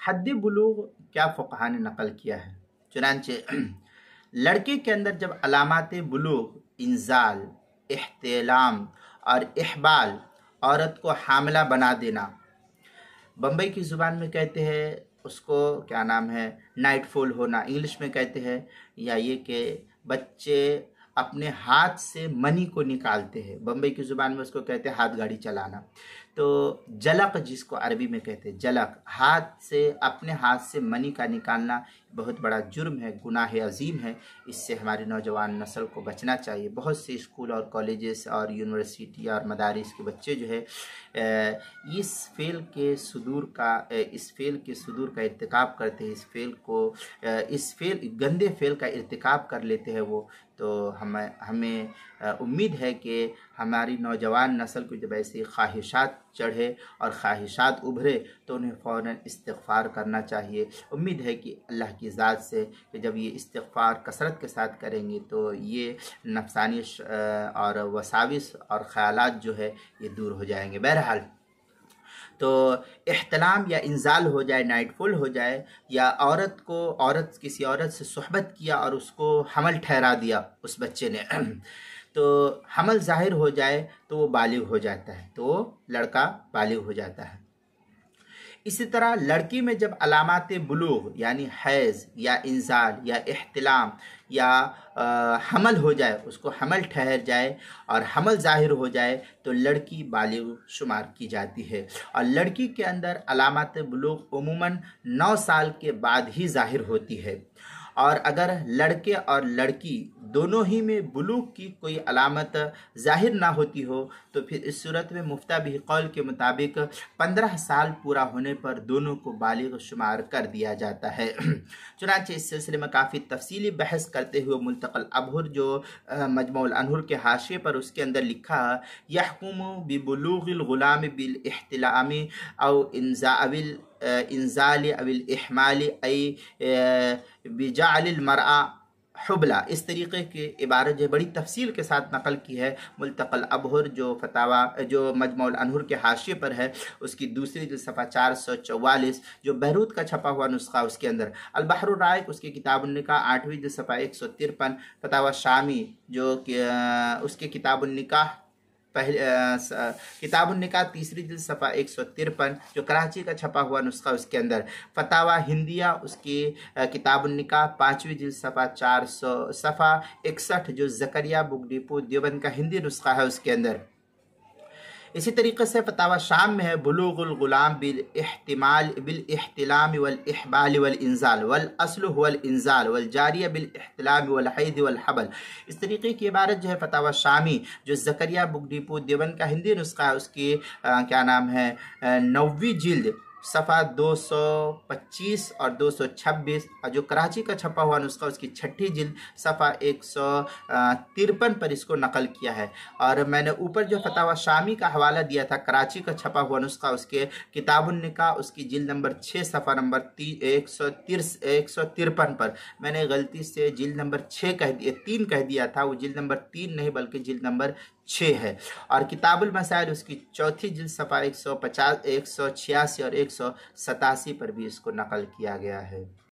हद्द बुलूग क्या फ़ुक़हा ने नकल किया है। चुनांचे लड़के के अंदर जब अलामात बुलूग, इंजाल, इह्तिलाम और इहबाल, औरत को हामिला बना देना, बम्बई की ज़ुबान में कहते हैं उसको क्या नाम है, नाइटफॉल होना, इंग्लिश में कहते हैं, या ये कि बच्चे अपने हाथ से मनी को निकालते हैं, बम्बई की ज़ुबान में उसको कहते हैं हाथ गाड़ी चलाना। तो जलक, जिसको अरबी में कहते हैं जलक, हाथ से, अपने हाथ से मनी का निकालना बहुत बड़ा जुर्म है, गुनाह अजीम है। इससे हमारी नौजवान नस्ल को बचना चाहिए। बहुत से स्कूल और कॉलेजेस और यूनिवर्सिटी और मदारिस के बच्चे जो है इस फेल के सुदूर का इर्तिकाब करते हैं, इस गंदे फेल का इर्तिकाब कर लेते हैं वो। तो हमें उम्मीद है कि हमारी नौजवान नस्ल को जब ऐसी ख्वाहिशात चढ़े और ख्वाहिशात उभरे तो उन्हें फ़ौरन इस्तिग़फ़ार करना चाहिए। उम्मीद है कि अल्लाह की ज़ात से कि जब ये इस्तिग़फ़ार कसरत के साथ करेंगे तो ये नफ़सानी और वसाविस और ख़यालात जो है ये दूर हो जाएंगे। बहरहाल, तो इह्तिलाम या इंजाल हो जाए, नाइटफॉल हो जाए, या किसी औरत से सोहबत किया और उसको हमल ठहरा दिया उस बच्चे ने तो हमल ज़ाहिर हो जाए तो वो बालिग हो जाता है, तो वो लड़का बालिग हो जाता है। इसी तरह लड़की में जब अलामात बुलूग यानी हैज़ या इंजाल या इह्तिलाम या हमल हो जाए, उसको हमल ठहर जाए और हमल ज़ाहिर हो जाए तो लड़की बालिग शुमार की जाती है। और लड़की के अंदर अलामात बुलूग उमूमन 9 साल के बाद ही ज़ाहिर होती है। और अगर लड़के और लड़की दोनों ही में बुलूग की कोई अलामत ज़ाहिर ना होती हो तो फिर इस सूरत में मुफ्ता भी कौल के मुताबिक 15 साल पूरा होने पर दोनों को बालिग शुमार कर दिया जाता है। चुनांचे इस सिलसिले में काफ़ी तफसीली बहस करते हुए मुल्तक़ल अबहुर जो मजमूल अनहुर के हाशिए पर, उसके अंदर लिखा यहकुमु बिबुलूगिल गुलाम बिल इह्तिलामी औ इंजाल अविल इहमाली बिजालिल मरआ हुबला। इस तरीके की इबारत जो बड़ी तफसील के साथ नकल की है मुल्तक़ल अबहुर जो फतावा जो मजमूल अनहुर के हाशिए पर है, उसकी दूसरी जो सफ़ा 444 जो बहरूत का छपा हुआ नुस्खा, उसके अंदर अल बहरुर राइक उसके किताबुन निकाह 8वीं जो सफ़ा 153, फतावा शामी जो उसके किताबुन निकाह किताबुन निकाह तीसरी जिल्द सफ़ा 153 जो कराची का छपा हुआ नुस्खा, उसके अंदर फतावा हिंदिया उसकी किताबुन निकाह 5वीं जिल्द सफ़ा 61 जो ज़करिया बुक डिपो देवबंद का हिंदी नुस्खा है, उसके अंदर। इसी तरीके से फतावा शाम में है बुलूगुल गुलाम बिल इह्तिलाम वल इहबाल वल इंजाल वल अस्लु वल इंजाल वल जारिया बिल इह्तिलाम वल हैद वल हबल। इस तरीके की इबारत जो है फतावा शामी जो ज़करिया बुक डिपो देवबंद का हिंदी नुस्खा है, उसकी क्या नाम है 9वीं जिल्द सफ़ा 225 और 226, और जो कराची का छपा हुआ नुस्खा उसकी 6ठी जिल्द सफ़ा 153 पर इसको नकल किया है। और मैंने ऊपर जो फतावा शामी का हवाला दिया था कराची का छपा हुआ नुस्खा, उसके किताबुन निकाह उसकी जिल्द नंबर 6 सफ़ा नंबर 153 पर मैंने गलती से जिल्द नंबर 3 कह दिया था। वो जिल्द नंबर 3 नहीं बल्कि जिल्द नंबर 6 है। और किताबुल मसाइल उसकी 4थी जिल्द सफ़ा 150, 186 और 187 पर भी इसको नकल किया गया है।